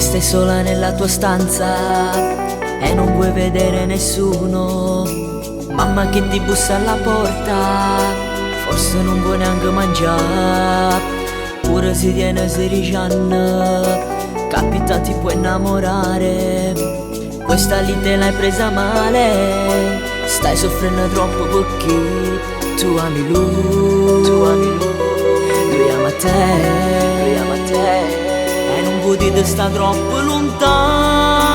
stai sola nella tua stanza e non vuoi vedere nessuno. Mamma che ti bussa alla porta, forse non vuoi neanche mangiare. Pure se tiene 16 anni, capita ti puoi innamorare. Questa lì te l'hai presa male, stai soffrendo troppo perché tu ami lui, lui ama te, e non potete sta troppo lontana.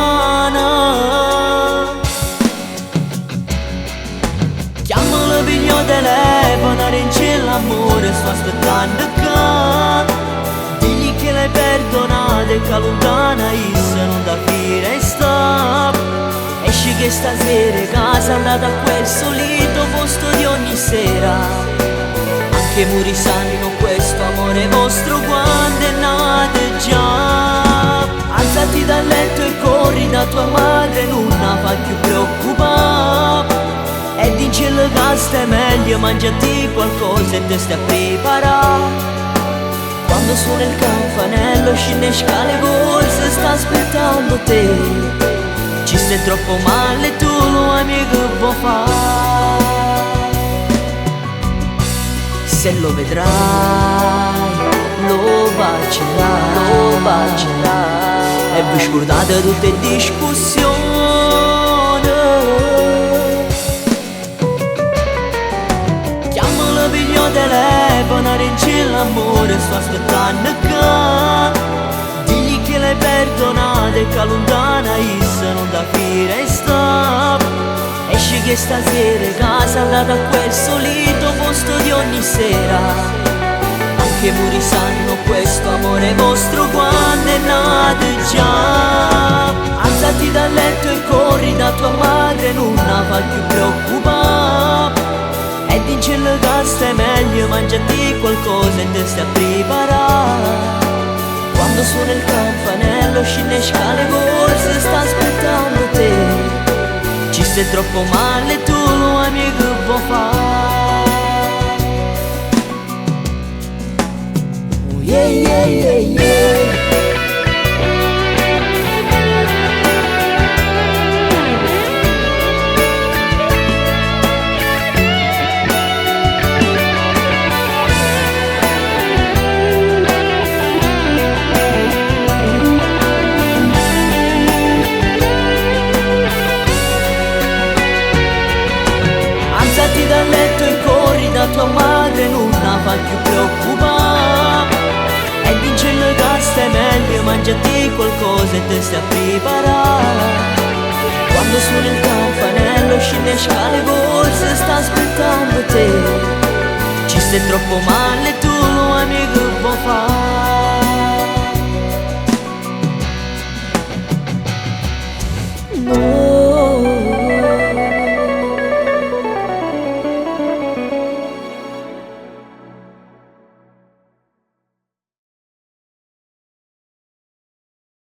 Chiamalo per il mio telefono, rinci l'amore, sto aspettando che digli che l'hai perdonata e che lontana issa non da fine sta. Esci che stasera casa è andata a quel solito posto di ogni sera. Anche muri sanno questo amore vostro quando è nato già. Alzati dal letto e corri da tua madre, non la fai più preoccupare. E dicele che stai meglio, mangiati qualcosa e te stai a preparare. Quando suona il campanello scende scale corse, sta aspettando te. Ci stai troppo male, tu lo ami che vuoi fare. Se lo vedrai, lo bacerai, e vi scordate tutte le discussioni. Chiamalo per il mio telefono, rinci l'amore, sto aspettando che digli che l'hai perdonata e che lontana issa non da fine sta. Esci che stasera casa è andata a quel solito posto di ogni sera. Anche i muri sanno questo amore vostro quando è nato già. Alzati dal letto e corri da tua madre, non la fai più preoccupare. E dicele che stai meglio, mangiati qualcosa e te stai a preparare. Quando suona il campanello scende scale corse, sta aspettando te. Ci stai troppo male, tu lo ami che vuoi fare. Oh yeah yeah yeah yeah. Alzati dal letto e corri da tua madre, non la fai più preoccupare. E dicele che stai meglio, mangiati qualcosa e te stai a preparare. Quando suona il campanello scende scale corse, sta aspettando